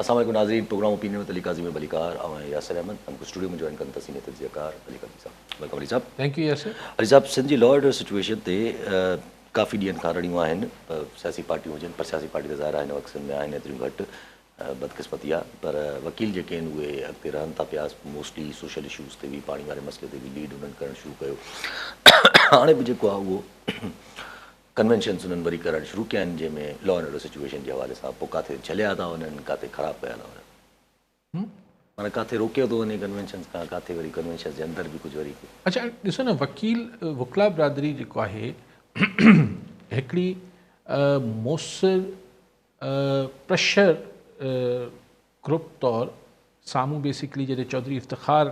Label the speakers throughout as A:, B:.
A: अस्सलाम वालेकुम नाज़रीन, प्रोग्राम ओपिनियन में अली काज़ी में बलीकार और यासिर अहमद हमको स्टूडियो में ज्वाइन करन तसीम तजियाकार अली काज़ी साहब। वेलकम अली साहब।
B: Thank you Yasir.
A: अली साहब, सिंध जी लॉ एंड सिचुएशन ते काफ़ी ॾींहंनि खां रड़ियूं आहिनि, सियासी पार्टियूं हुजनि, पर सियासी पार्टी त ज़ाहिर आहे हिन वक़्त सिंध में आहिनि एतिरियूं घटि, बदकिस्मती आहे, पर वकील जेके आहिनि उहे अॻिते रहनि था पिया, मोस्टली सोशल इशूज़ ते बि, पाणी वारे मसइले ते बि लीड उन्हनि करणु शुरू कयो। हाणे बि जेको आहे उहो कन्वेंशन्स उन्हनि वरी करणु शुरू कया आहिनि, जंहिंमें लॉ एंड ऑर्डर सिचुएशन जे हवाले सां पोइ किथे झलिया था वञनि, किथे ख़राबु पिया था वञनि, माना किथे रोकियो थो वञे कन्वेंशन्स खां, किथे वरी कन्वेंशन जे अंदरि बि कुझु वरी।
B: अच्छा ॾिसो न, वकीला बिरादरी जेको आहे हिकिड़ी मौसर प्रेशर ग्रुप तौरु साम्हूं बेसिकली जॾहिं चौधरी इफ़्तिख़ार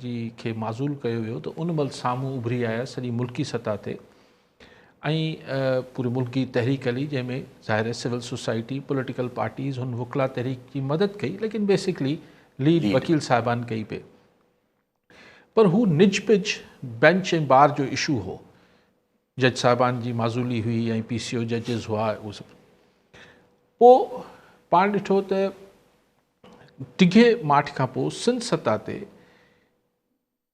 B: जी खे माज़ूल कयो वियो त उन महिल साम्हूं उभरी आया सॼी मुल्की सतह ते, ऐं पूरी मुल्की तहरीक हली, जंहिंमें ज़ाहिर सिविल सोसाइटी, पॉलिटिकल पार्टीज़ हुन वकिला तहरीक जी मदद कई, लेकिन बेसिकली लीड वकील साहिबान कई पे। पर हू निजपिज बेंच ऐं बार जो इशू हो, जज साहिबान जी माज़ूली हुई ऐं PCO जजिस हुआ, उहो सभु। पोइ पाण ॾिठो त टिघे मार्च खां पोइ सिंध सतह ते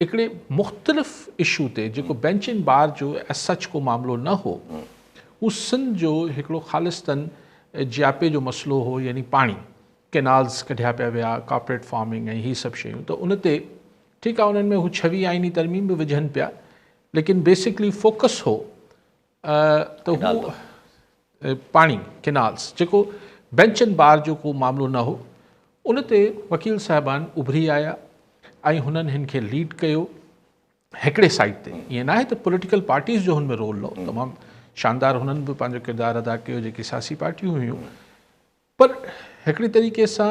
B: हिकिड़े मुख़्तलिफ़ इशू ते, जेको बेंच एंड बार जो एज सच को मामिलो न हो, उहो सिंध जो हिकिड़ो ख़ालिस्तन जियापे जो मसइलो हो, यानी पाणी, कैनाल्स कढिया पिया विया, कॉर्पोरेट फार्मिंग ऐं हीअ सभु शयूं। त उन ते ठीकु आहे, उन्हनि में हू 26 आइनी तरमीम बि विझनि पिया, लेकिन बेसिकली फोकस हो त हू पाणी, कैनाल्स, जेको बेंच एंड बार जो को मामिलो न हो, उन ते वकील साहिबान उभरी आया ऐं हुननि हिन खे लीड कयो हिकिड़े साइड ते। ईअं न आहे त पॉलिटिकल पार्टीज़ जो हुन में रोल हो, तमामु शानदार हुननि बि पंहिंजो किरदारु अदा कयो, जेके सियासी पार्टियूं हुयूं, पर हिकिड़ी तरीक़े सां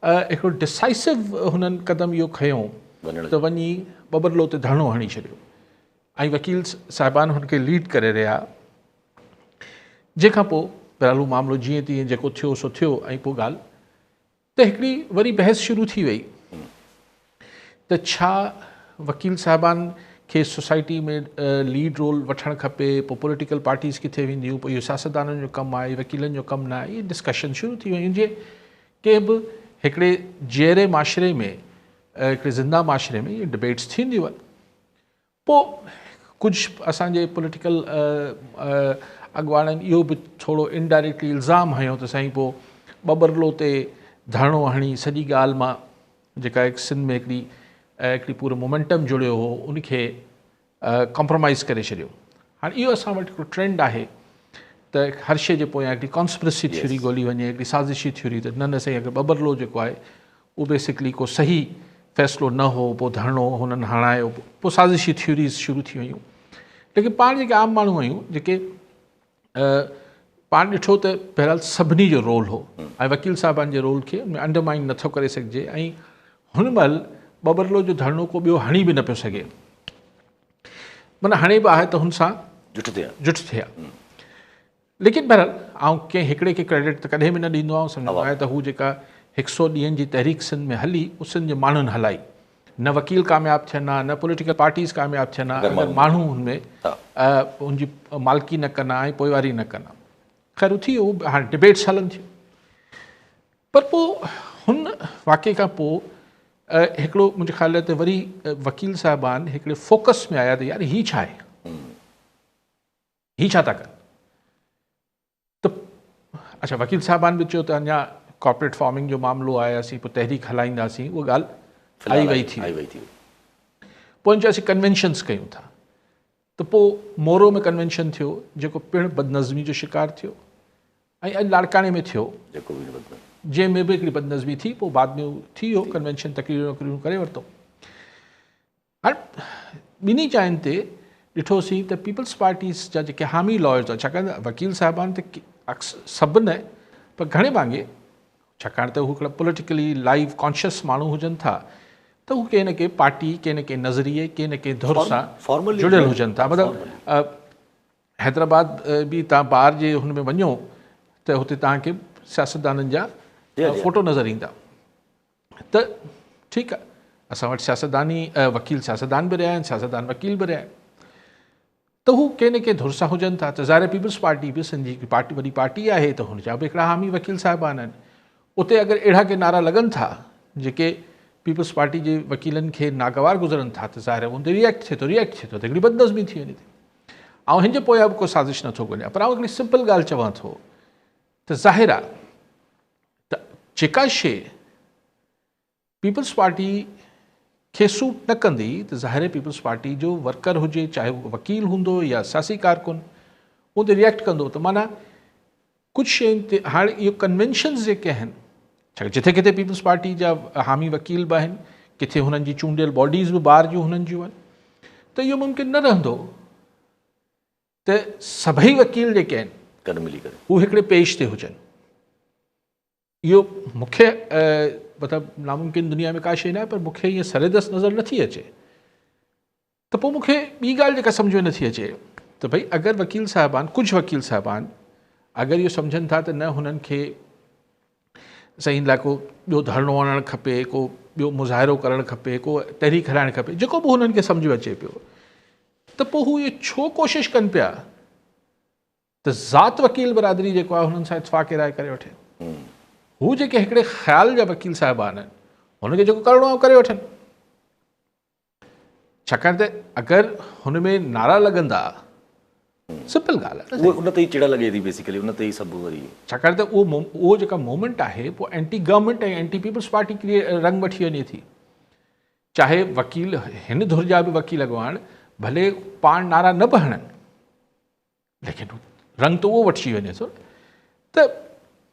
B: हिकिड़ो डिसाइसिव हुननि क़दम इहो खयों त वञी बबरलो ते धरणो हणी छॾियो ऐं वकील साहिबान हुनखे लीड करे रहिया। जंहिंखां पोइ बहरहाल मामिलो जीअं तीअं जेको थियो सो थियो, ऐं पोइ ॻाल्हि त हिकिड़ी वरी बहस शुरू थी वई त छा वकील साहिबान खे सोसाइटी में लीड रोल वठणु खपे, पोइ पॉलिटिकल पार्टीज़ किथे वेंदियूं, पोइ इहो सियासतदाननि जो कमु आहे, वकीलनि जो कमु न आहे। इहे डिस्कशन शुरू थी वियूं, जीअं के बि हिकिड़े जहिड़े माशरे में, हिकिड़े ज़िंदा माशरे में इहे डिबेट्स थींदियूं आहिनि। पोइ कुझु असांजे पॉलिटिकल अॻुवाणनि इहो बि थोरो इनडायरेक्टली इल्ज़ाम हयो त साईं पोइ बबरलो ते धरणो हणी सॼी ॻाल्हि मां जेका सिंध में हिकिड़ी पूरो मोमेंटम जुड़ियो हो, उनखे कॉम्प्रोमाइज़ करे छॾियो। हाणे इहो असां वटि हिकिड़ो ट्रेंड आहे त हर शइ जे पोयां हिकिड़ी कॉन्स्पिरेसी थ्योरी ॻोल्ही वञे, हिकिड़ी साज़िशी थ्योरी, त न साईं अगरि बबरलो जेको आहे उहो बेसिकली को सही फ़ैसिलो न हो, पोइ धरणो हुननि हणायो, पोइ साज़िशी थ्योरीज़ शुरू थी वियूं। लेकिन पाण जेके आम माण्हू आहियूं, जेके पाण ॾिठो त बहरहाल सभिनी जो रोल हो ऐं वकील साहिबान जे रोल खे अंडरमाइन नथो करे सघिजे, ऐं हुन महिल बबरलो जो धरणो को ॿियो हणी बि न पियो सघे, माना हाणे बि आहे त हुन सां जुट थिया। लेकिन बहरहाल आउं कंहिं हिकिड़े खे क्रेडिट त कॾहिं बि न ॾींदो आहियां, सम्झंदो आहियां त हू जेका 100 ॾींहंनि जी तहरीक सिंध में हली, उहो सिंध जे माण्हुनि हलाई, न वकील कामयाबु थियनि हा, न पॉलिटिकल पार्टीज़ कामयाबु थियनि हा, अगरि माण्हू हुनमें हुनजी मालिकी न कनि हा ऐं पोइवारी न कनि हा। ख़ैर थी वियो, हाणे डिबेट्स हलनि थियूं। पर पोइ हुन वाक़े खां पोइ हिकिड़ो मुंहिंजे ख़्याल ते वरी वकील साहिबान हिकिड़े फोकस में आया त यार हीअ छा आहे, हीअ छा था कनि। त अच्छा, वकील साहिबान बि चयो त अञा कॉर्पोरेट फार्मिंग जो मामिलो आहे, असीं पोइ तहरीक हलाईंदासीं, उहा ॻाल्हि आई वई थी। पोइ चयोसीं कन्वेंशन्स कयूं था, त पोइ मोरो में कन्वेंशन थियो, जेको पिणु बदनज़मी जो शिकार थियो, ऐं अॼु लाड़काणे में थियो, जंहिंमें बि हिकिड़ी बदनज़मी थी, पोइ बाद में थी वियो कन्वेंशन, तकरीरूं वकरीरूं करे वरितो। हाणे ॿिन्ही चांइनि ते ॾिठोसीं त पीपल्स पार्टीज़ जा जेके हामी लॉयर्स, छाकाणि त वकील साहिबान त सभु न, पर घणे भाङे, छाकाणि त हू हिकिड़ा पॉलिटिकली लाइव कॉन्शियस माण्हू हुजनि था, त हू कंहिं न कंहिं पार्टी, कंहिं न कंहिं नज़रिए, कंहिं न कंहिं धुर सां जुड़ियल हुजनि था। मतिलबु हैदराबाद बि तव्हां बार जे हुन में वञो त हुते तव्हांखे सियासतदाननि जा फ़ोटो नज़र ईंदा। त ठीकु आहे, असां वटि सियासतदानी वकील सियासतदान बि रहिया आहिनि, सियासतदान वकील बि रहिया आहिनि, त हू कंहिं न कंहिं धुर सां हुजनि था। त ज़ाहिर पीपल्स पार्टी बि सिंधी पार्टी वॾी पार्टी आहे, त हुन जा बि हिकिड़ा हामी वकील साहिबान आहिनि। उते अगरि अहिड़ा के नारा लॻनि था जेके पीपल्स पार्टी जे वकीलनि खे नागवार गुज़रनि था त ज़ाहिर उन ते रिएक्ट थिए थो त हिकिड़ी बदनज़मी थी वञे थी। ऐं हिन जे पोयां बि को साज़िश नथो ॻोल्हियां, पर आउं हिकिड़ी सिंपल ॻाल्हि चवां थो त ज़ाहिर आहे त जेका शइ पीपल्स पार्टी खे सूट न कंदी त ज़ाहिर आहे पीपल्स पार्टी जो वर्कर हुजे, चाहे उहो वकील हूंदो या सियासी कारकुन, उन ते रिएक्ट कंदो। त माना कुझु शयुनि ते हाणे इहो कन्वेंशन्स जेके आहिनि, छाकाणि जिथे किथे पीपल्स पार्टी जा हामी वकील बि आहिनि, किथे हुननि जी चूंडियल बॉडीज़ बि ॿार जूं हुननि जूं आहिनि, त इहो मुमकिन न रहंदो त सभई वकील जेके आहिनि
A: गॾु मिली करे
B: उहे हिकिड़े पेज ते हुजनि। इहो मूंखे मतिलबु नामुमकिन दुनिया में का शइ न आहे, पर मूंखे ईअं सरेदस नज़र नथी अचे। त पोइ मूंखे ॿी ॻाल्हि जेका सम्झ में नथी अचे त भई अगरि वकील साहिबान, कुझु वकील साहिबान अगरि इहो सम्झनि था त न हुननि खे सही लाइ को ॿियो धरणो हणणु खपे, को ॿियो मुज़ाहिरो करणु खपे, को तहरीक हलाइणु खपे, जेको बि हुननि खे सम्झ में अचे पियो, त पोइ हू इहो छो कोशिशि कनि पिया त ज़ात वकील बरादरी जेको आहे हुननि सां इतफ़ाक़ राय करे वठे। हू जेके हिकिड़े ख़्याल जा वकील साहिबान आहिनि हुनखे जेको करिणो आहे करे वठनि। छाकाणि त अगरि हुन में नारा लॻंदा, सिंपल ॻाल्हि आहे,
A: उहो उन ते ई चिड़ लॻे थी बेसिकली, उन ते ई सभु वरी।
B: छाकाणि त उहो जेका मूवमेंट आहे पोइ एंटी गवर्नमेंट ऐं एंटी पीपल्स पार्टी रंग वठी वञे थी। चाहे वकील हिन धुर जा बि वकील अॻवान भले पाण नारा न बि हणनि, लेकिन रंग त उहो वठी वञे थो। त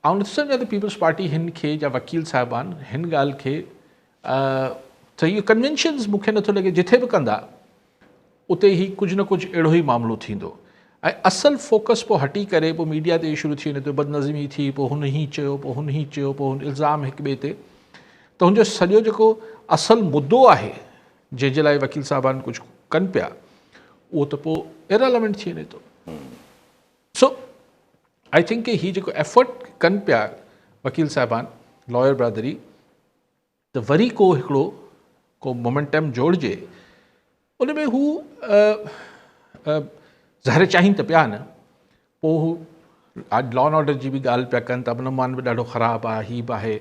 B: आउं नथो सम्झां त पीपल्स पार्टी हिन खे या वकील साहिबान हिन ॻाल्हि खे त इहो कन्वेंशन्स मूंखे नथो लॻे जिथे बि कंदा उते ई कुझु न कुझु अहिड़ो ई मामिलो थींदो। ऐं असल फोकस पोइ हटी करे पोइ मीडिया ते शुरू थी वञे थो, बदनज़मी थी, पोइ हुन ई चयो, पोइ हुन ई चयो, पोइ इल्ज़ाम हिक ॿिए ते, त हुनजो सॼो जेको असल मुद्दो आहे जंहिंजे लाइ वकील साहिबान कुझु कनि पिया उहो त पोइ इरेलेवेंट थी वञे थो। सो आई थिंक की हीअ जेको एफर्ट कनि पिया वकील साहिबान, लॉयर बरादरी, त वरी को हिकिड़ो को मोमेंटम जोड़िजे, उन में हू ज़ाहिर चाहिनि त पिया न, पोइ हू लॉ एंड ऑर्डर जी बि ॻाल्हि पिया कनि था, अमन बि ॾाढो ख़राबु आहे, हीअ बि आहे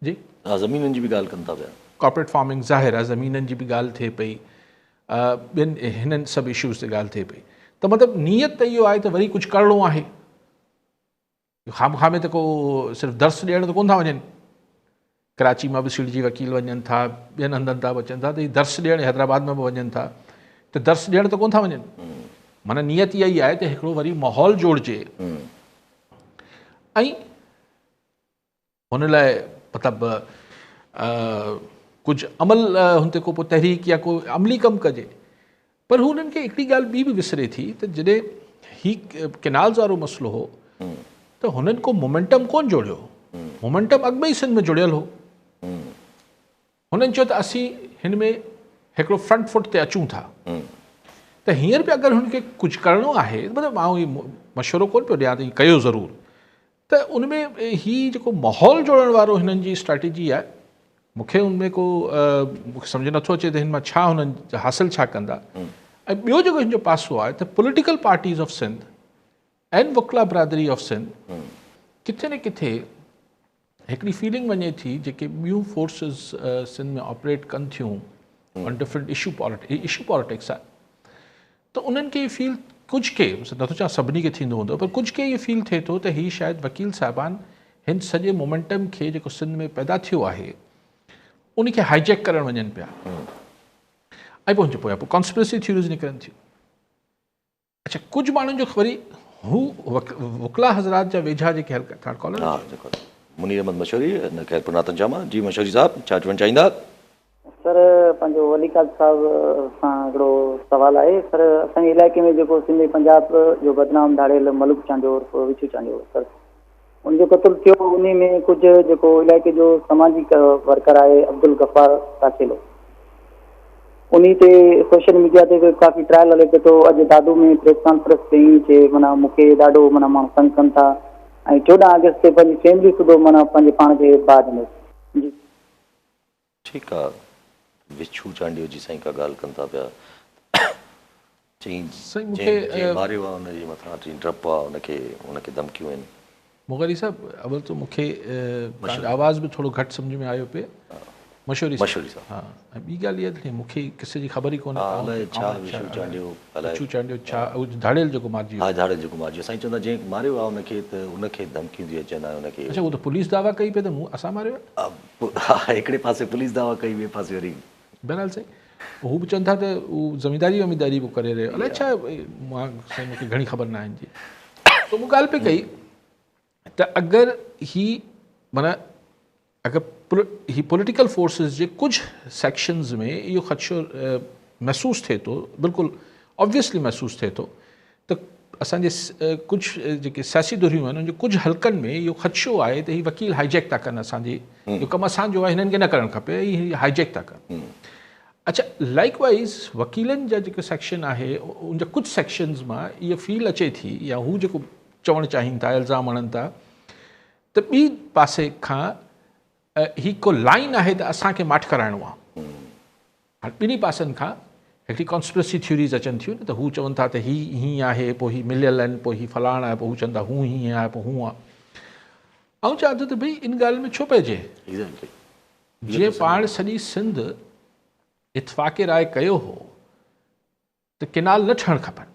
B: जी,
A: ज़मीननि जी बि ॻाल्हि कनि था पिया,
B: कॉर्पोरेट फार्मिंग, ज़ाहिर आहे ज़मीननि जी बि ॻाल्हि थिए पई, ॿियनि हिननि सभु इशूज़ ते ॻाल्हि थिए पई। त मतिलबु नियत त इहो आहे त वरी कुझु करिणो आहे। खाम में त को सिर्फ़ु दर्स ॾियण त कोन था वञनि, कराची मां बि सिड़जी वकील वञनि था, ॿियनि हंधनि था अचनि था, त हीअ दर्स ॾियण, हैदराबाद में बि वञनि था, त दर्स ॾियण त कोन था वञनि। माना नियत इहा ई आहे त हिकिड़ो वरी माहौल जोड़िजे ऐं हुन लाइ मतिलबु कुझु अमल हुन ते को पोइ तहरीक या को अमली कमु कजे। पर हू हुननि खे हिकिड़ी ॻाल्हि ॿी बि विसरे थी त जॾहिं हीउ केनाल्स वारो मसइलो हो त हुननि को मोमेंटम कोन जोड़ियो, मोमेंटम अॻु में ई सिंध में जुड़ियल हो। हुननि चयो त असीं हिन में हिकिड़ो फ्रंट फुट ते अचूं था, त हींअर बि अगरि हुनखे कुझु करिणो आहे, मतिलबु मां इहो मशवरो कोन पियो ॾियां त हीअ कयो ज़रूरु, त उनमें हीअ जेको माहौल जोड़ण वारो हिननि जी स्ट्रेटेजी आहे, मूंखे उनमें को मूंखे सम्झ नथो अचे त हिन मां छा हुननि हासिलु छा कंदा। ऐं ॿियो जेको हिन जो पासो आहे त political parties of Sindh and वकला बरादरी ऑफ सिंध किथे न किथे हिकिड़ी फीलिंग वञे थी, जेके ॿियूं फोर्सिस सिंध में ऑपरेट कनि थियूं ऑन डिफरेंट इशू पॉलिटिक्स आहे, त उन्हनि खे इहे फील, कुझु खे नथो चवां सभिनी खे थींदो हूंदो, पर कुझु खे इहो फील थिए थो त हीअ शायदि वकील साहिबान हिन सॼे मोमेंटम खे जेको सिंध में पैदा थियो आहे उनखे हाईजैक करणु वञनि पिया। ऐं पोइ हुनजे पोयां पोइ कॉन्स्पिरेसी थ्योरीज़ निकिरनि थियूं। अच्छा, कुझु माण्हुनि जो वरी हू वकला हज़रात जा वेझा जेके हल्का कॉलर,
A: हा जेको मुनीर अहमद मशहूरी न ख़ैरपुर नातन जामा जी, मशहूरी साहब छा चवणु चाहींदा?
C: सर, पंहिंजो वली काद साहब सां हिकिड़ो सुवालु आहे। सर, असांजे इलाइक़े में जेको सिंधी पंजाब जो बदनाम धाड़ियल मलूक चांडोर, विचू चांडोर, सर उनजो क़तलु थियो, उन में कुझु जेको इलाइक़े जो सामाजिक वर्कर आहे अब्दुल गफ़ार ताकेलो, उन ते सोशल मीडिया ते काफ़ी ट्रायल हले पियो थो। अॼु दादू में प्रेस कॉन्फ्रेंस कई, चए माना मूंखे ॾाढो माना माण्हू तंग कनि था, ऐं 14 अगस्त ते पंहिंजी फैमिली सुधो माना पंहिंजे पाण खे बाद में जी।
A: ठीकु आहे, विछू चांडियो जी साईं का ॻाल्हि कनि था पिया, चई मारियो आहे हुनजे मथां टी ड्रप आहे, उनखे धमकियूं आहिनि।
B: मुग़री साहब, अवल तो मूंखे आवाज़ बि थोरो घटि सम्झ में आयो पे। मशहूरी
A: साहब।
B: हाँ, ऐं ॿी ॻाल्हि इहा त मूंखे किसे जी ख़बर ई कोन्हे।
A: अलाए छा विशू चांडियो,
B: विशू चांडियो छा धाड़ेल जेको मारिजी।
A: हा, धाड़ेल जेको मारिजी, साईं चवंदा जंहिं मारियो आहे उनखे त उनखे धमकियूं थी अचनि, उनखे।
B: अच्छा, उहो त पुलिस दावा कई पे त असां मारियो आहे।
A: हा, हिकिड़े पासे पुलिस दावा कई, ॿिए पासे वरी
B: बहरहाल साईं हू बि चवनि था त उहो ज़मींदारी वमीदारी बि करे रहियो, अलाए छा, मां साईं मूंखे घणी ख़बर न आहिनि जी। त मूं ॻाल्हि पे कई त अगरि ही माना अगरि ही पॉलिटिकल फोर्सिस जे कुझु सेक्शन्स में इहो ख़दशो महसूसु थिए थो, बिल्कुलु ऑब्वियसली महसूसु थिए थो त असांजे कुझु जेके सियासी धुरियूं आहिनि उनजे कुझु हलकनि में इहो ख़दशो आहे त ही वकील हाईजेक था कनि असांजी, इहो कमु असांजो आहे, हिननि खे न करणु खपे, ही हाईजेक था कनि। अच्छा, लाइकवाइज़ वकीलनि जा जेको सेक्शन आहे उनजा कुझु सेक्शन्स मां इहा फील अचे थी, या हू जेको चवणु चाहिनि था, इल्ज़ाम हणनि था त ॿी पासे खां ही को लाइन आहे त असांखे माठ कराइणो आहे। हाणे ॿिन्ही पासनि खां हिकिड़ी कॉन्स्पिरेसी थ्योरीज़ अचनि थियूं न, त हू चवनि था त ही हीअं आहे, पोइ ही मिलियल आहिनि, पोइ ही फलाणा आहे, पोइ हू चवनि था हू हीअं आहे, पोइ हूअं आहे। ऐं चवां थो त भई इन ॻाल्हि में छो पइजे, जीअं पाण सॼी सिंध इतफ़ाक़े राय कयो हो त केनाल न ठहणु खपनि,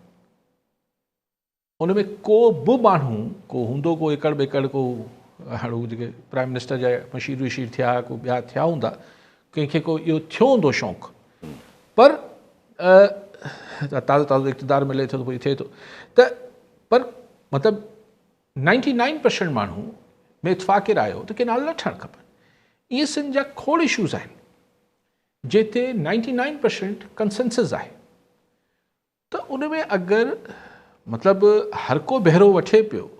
B: उन में को बि माण्हू को हूंदो, को एकड़ बेकड़, को हाणे हू जेके प्राइम मिनिस्टर जा मशीर वशीर थिया, को ॿिया थिया हूंदा, कंहिंखे को इहो थियो हूंदो शौक़ु, पर ताज़ो ताज़ो इक़्तिदार मिले थो त पोइ थिए थो त, पर मतिलबु 99% माण्हू में इतफ़ाक़े राय हो त केनाल न ठहणु खपनि। इहे सिंध जा खोड़ इशूज़ आहिनि जिते 99% कंसेंसस आहे, त उन में अगरि मतिलबु हर को बहिरो वठे पियो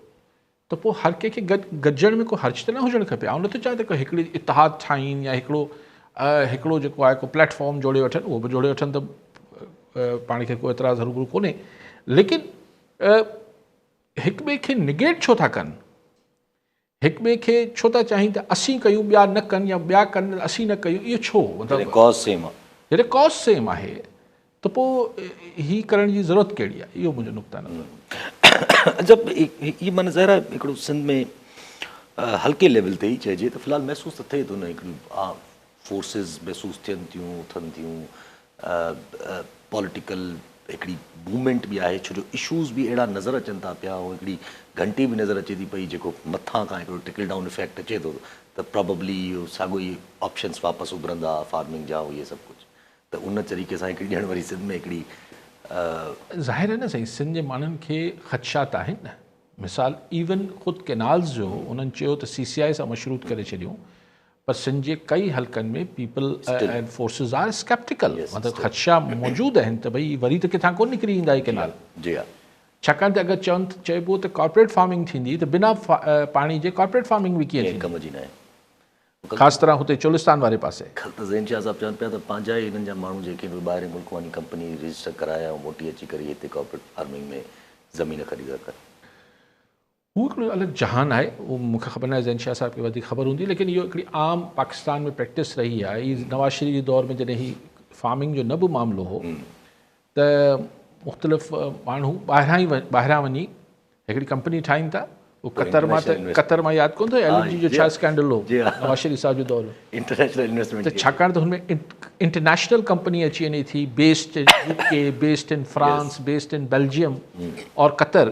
B: त पोइ हर कंहिंखे गॾिजण में को हर्ज त न हुजणु खपे। ऐं नथो चाहियां त को हिकिड़ी इतिहाद ठाहीनि या हिकिड़ो जेको आहे को प्लेटफॉर्म जोड़े वठनि, उहो बि जोड़े वठनि त पाण खे को एतिरा ज़रूरु कोन्हे, लेकिन हिक ॿिए खे निगेट छो था कनि, हिक ॿिए खे छो था चाहिनि त असीं कयूं ॿिया न कनि, या ॿिया कनि असीं न कयूं, इहो छो? मतिलबु
A: कॉज सेम आहे,
B: जॾहिं कॉज सेम आहे त पोइ ही करण जी ज़रूरत कहिड़ी आहे? इहो मुंहिंजो नुक़्ता नज़र।
A: जब ही माना ज़रा हिकिड़ो सिंध में हल्के लेवल ते ई चइजे त फ़िलहालु महसूसु त थिए थो न, हिकिड़ी फोर्सिस महसूसु थियनि थियूं, उथनि थियूं, पॉलिटिकल हिकिड़ी मूवमेंट बि आहे, छो जो इशूज़ बि अहिड़ा नज़र अचनि था पिया, ऐं हिकिड़ी घंटी बि नज़र अचे थी पई, जेको मथां खां हिकिड़ो टिकल डाउन इफेक्ट अचे थो त प्रोबेबली इहो साॻियो ई ऑप्शन्स वापसि उभरंदा फार्मिंग जा, इहे सभु कुझु, त उन तरीक़े सां हिकिड़ी ॼण वरी सिंध में हिकिड़ी
B: ज़ाहिर आहे न साईं, सिंध जे माण्हुनि खे ख़दशात आहिनि न। मिसाल इवन ख़ुदि केनाल्स जो उन्हनि चयो त CCI सां मशरूत करे छॾियूं, पर सिंध जे कई हलकनि में पीपल एंड फोर्सिस आर स्केप्टिकल, मतिलबु ख़दशा मौजूदु आहिनि त भई वरी त किथां कोन निकिरी ईंदा इहे केनाल।
A: जी हा,
B: छाकाणि त अगरि चइबो त कॉर्पोरेट फार्मिंग थींदी त बिना पाणी जे कॉर्पोरेट फार्मिंग बि कीअं थींदी,
A: कम जी न आहे,
B: ख़ासि तरह हुते चोलिस्तान वारे पासे।
A: त ज़ैन शाह साहब चवनि पिया त पंहिंजा ई हिननि जा माण्हू जेके ॿाहिरि मुल्क वञी कंपनी रजिस्टर कराया ऐं मोटी अची करे हिते कॉर्पोरेट फार्मिंग में ज़मीन ख़रीद कनि।
B: हू हिकिड़ो अलॻि जहान आहे, उहो मूंखे ख़बर न आहे, ज़ैन शाह साहिब खे वधीक ख़बर हूंदी, लेकिन इहो हिकिड़ी आम पाकिस्तान में प्रैक्टिस रही आहे। हीअ नवाज़ शरीफ़ जे दौर में जॾहिं ही फार्मिंग जो न बि मामिलो हो त मुख़्तलिफ़ माण्हू ॿाहिरां वञी हिकिड़ी कंपनी ठाहिनि था, उहो कतर मां यादि कोन थो LNG जो छा स्कैंडल हो नवाज़ शरीफ़ साहिब जो दौर,
A: इंटरनेशनल इन्वेस्टमेंट,
B: त छाकाणि त हुनमें इंटरनेशनल कंपनी अची वञे थी, based in UK, based in France, based in Belgium और कतर,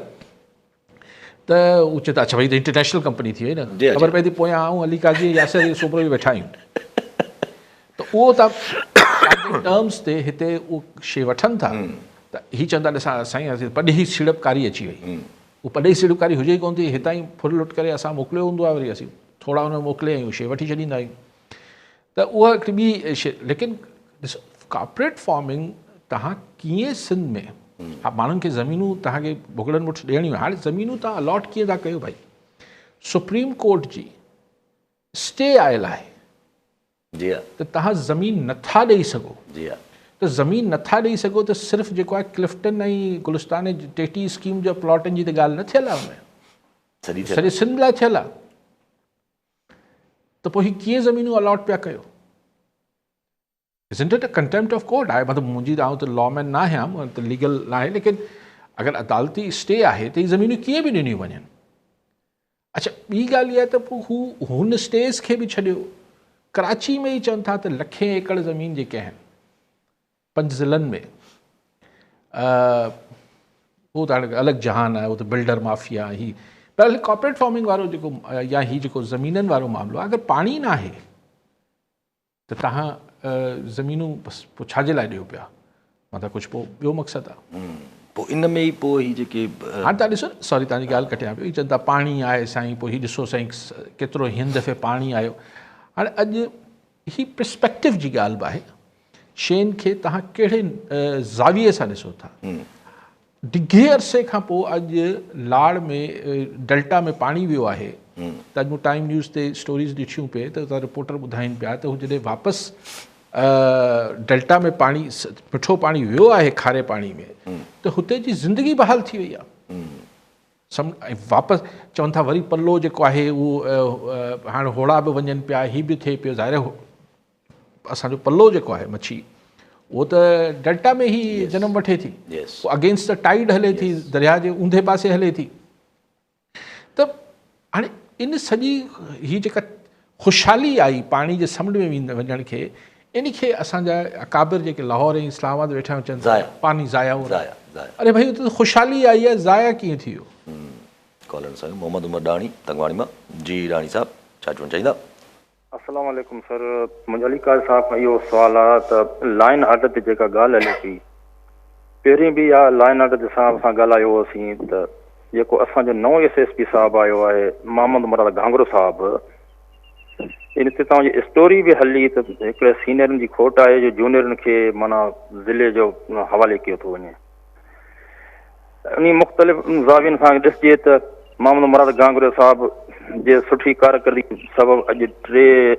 B: त उहो चए त अच्छा भई त इंटरनेशनल कंपनी थी वई न, ख़बर पए थी पोयां आऊं अली काज़ी यासिर इहे सोबरो बि वेठा आहियूं, त उहो तव्हां टर्म्स ते हिते उहो शइ वठनि था त हीअ चवंदा ॾिसां साईं पॾी सीड़पकारी अची वई, उहो पॾी सीड़पकारी हुजे ई कोन थी, हितां ई फुल लुट करे असां मोकिलियो हूंदो आहे, वरी असीं थोरा हुन में मोकिले आहियूं, शइ वठी छॾींदा आहियूं, त उहा हिकिड़ी ॿी शइ। लेकिन ॾिसो कॉर्पोरेट फार्मिंग तव्हां कीअं सिंध में माण्हुनि खे ज़मीनूं तव्हांखे भुॻड़नि मुठि ॾियणियूं, हाणे ज़मीनूं तव्हां अलॉट कीअं था कयो भाई, सुप्रीम कोर्ट जी स्टे आयल आहे,
A: जी हा,
B: त तव्हां ज़मीन नथा ॾेई सघो,
A: जी हा,
B: त ज़मीन नथा ॾेई सघो त सिर्फ़ु जेको आहे क्लिफ्टन ऐं गुलिस्तान 33 स्कीम जो प्लॉटनि जी त ॻाल्हि न थियल आहे, हुनमें सॼे सिंध लाइ थियल आहे, त पोइ हीअ कीअं ज़मीनूं अलॉट पिया कयो? Isn't it a contempt of court? आहे मतिलबु मुंहिंजी आउं त लॉमैन न आहियां, त लीगल न आहे, लेकिन अगरि अदालती स्टे आहे त हीअ ज़मीनूं कीअं बि ॾिनियूं वञनि। अच्छा, ॿी ॻाल्हि इहा त पोइ हुन स्टेज खे बि छॾियो, कराची में ई चवनि था त लखें एकड़ ज़मीन जेके आहिनि 5 ज़िलनि में, उहो त हाणे अलॻि जहान आहे, उहो त बिल्डर माफ़िया ही, पर कॉर्पोरेट फार्मिंग वारो जेको या ही जेको ज़मीननि वारो मामिलो आहे, अगरि पाणी न आहे त तव्हां ज़मीनूं बसि पोइ छाजे लाइ ॾियो पिया, मतिलबु कुझु पोइ ॿियो मक़सदु आहे।
A: पोइ इन में ई पोइ ही जेके
B: हाणे तव्हां ॾिसो, सॉरी तव्हांजी ॻाल्हि कटियां पियो, ही चवनि था पाणी आहे साईं, पोइ हीउ ॾिसो साईं केतिरो हिन दफ़े पाणी आयो। हाणे अॼु ही पर्सपेक्टिव जी ॻाल्हि बि आहे, शयुनि खे तव्हां कहिड़े ज़ाविये सां ॾिसो था। डिघे अरसे खां पोइ अॼु लाड़ में डेल्टा में पाणी वियो आहे, त अॼु मूं टाइम न्यूज़ ते स्टोरीज़ ॾिठियूं पिए त उतां रिपोर्टर ॿुधाइनि पिया त हू जॾहिं वापसि डेल्टा में पाणी मिठो पाणी वियो आहे खारे पाणी में, त हुते जी ज़िंदगी बहाल थी वई आहे। वापसि चवनि था वरी पल्लो जेको आहे उहो हाणे होड़ा बि वञनि पिया, हीअ बि थिए पियो, ज़ाहिर असांजो पल्लो जेको आहे मच्छी उहो त डेल्टा में ई जनम वठे थी, अगेंस्ट द टाइड हले थी, दरिया जे ऊंधे पासे हले थी। त हाणे इन सॼी ही जेका ख़ुशहाली आई पाणी जे समुंड में वञण खे, इन खे असांजा अकाबिर जेके लाहौर ऐं इस्लामाबाद वेठा चवनि पानी ज़ाया हो रहा। अरे भाई उते ख़ुशहाली आई आहे, ज़ाया कीअं थी वियो?
A: कॉलर साईं मोहम्मद उमर डाणी तंगवाणी मां। जी डाणी साहब छा चवणु चाहींदा?
D: अस्सलाम वालेकुम सर, मुंहिंजो अली काज़ साहब खां इहो सुवालु आहे त लाइन ऑर्डर ते जेका ॻाल्हि हले पई, पहिरीं बि इहा लाइन ऑर्डर ते साहब सां ॻाल्हायो हुओसीं त जेको असांजो नओं SSP साहबु आयो आहे मोहम्मद मुराद घांगरो साहबु, इन ते तव्हांजी स्टोरी बि हली त हिकिड़े सीनियरनि जी खोट आहे जो जूनियरनि खे माना ज़िले जो हवाले कयो थो वञे। इन मुख़्तलिफ़ ज़ावियुनि खां ॾिसिजे त मोहम्मद मुराद घांगरो साहब जे सुठी कारकर्दगी सबबु अॼु 3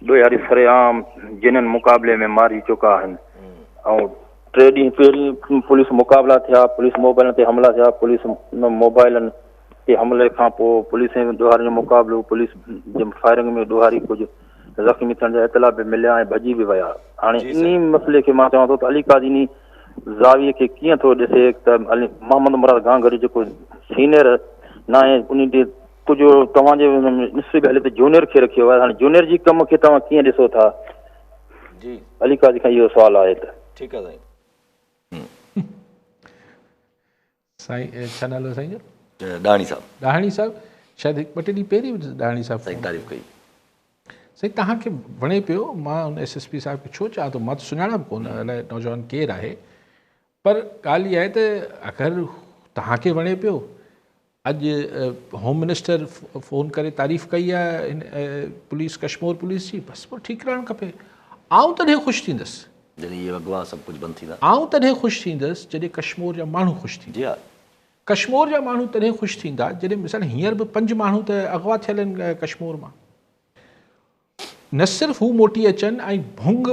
D: ॾोयारी सरेआम जिन्हनि मुक़ाबले में मारी चुका आहिनि, ऐं 3 ॾींहं पहिरीं पुलिस मुक़ाबला थिया, पुलिस मोबाइलनि ते हमला थिया, पुलिस मोबाइलनि ते हमले खां पोइ पुलिस ऐं ॾोहारियुनि जो मुक़ाबिलो, पुलिस जे फायरिंग में ॾोहारी कुझु ज़ख़्मी थियण जा इतला बि मिलिया ऐं भॼी बि विया। हाणे इन मसइले खे मां चवां थो त अली काज़ी इन ज़ाविये खे कीअं थो ॾिसे त मोहम्मद मुराद घांगरी जेको सीनियर न आहे, उन ते कुझु तव्हांजे निस्बत हले त जूनियर खे रखियो आहे, हाणे जूनियर जी कम खे तव्हां कीअं ॾिसो था?
A: जी
D: अली काज़ी खां इहो सुवालु आहे। त
A: ठीकु आहे
B: साईं छा नालो साईं जो?
A: डाणी साहब।
B: डाहणी साहब शायदि 2 ॾींहं पहिरीं डाहणी साहब
A: साईं तारीफ़ कई।
B: साईं तव्हांखे वणे पियो, मां हुन SSP साहब खे छो चवां थो, मां त सुञाणा बि कोन, अलाए नौजवान केरु आहे, पर ॻाल्हि इहा आहे त अगरि तव्हांखे वणे पियो, अॼु होम मिनिस्टर फ़ोन करे तारीफ़ कई आहे हिन पुलिस कश्मीर पुलिस जी, बसि पोइ ठीकु रहणु खपे। आउं तॾहिं ख़ुशि थींदुसि
A: जॾहिं इहे अॻुवां सभु कुझु बंदि थींदा।
B: आउं तॾहिं ख़ुशि थींदुसि जॾहिं कश्मीर जा माण्हू ख़ुशि थींदा।
A: जी हा,
B: कश्मीर जा माण्हू तॾहिं ख़ुशि थींदा जॾहिं मिसाल हींअर बि 5 माण्हू त अॻुवा थियल आहिनि कश्मीर मां, न सिर्फ़ु हू मोटी अचनि ऐं भुंग,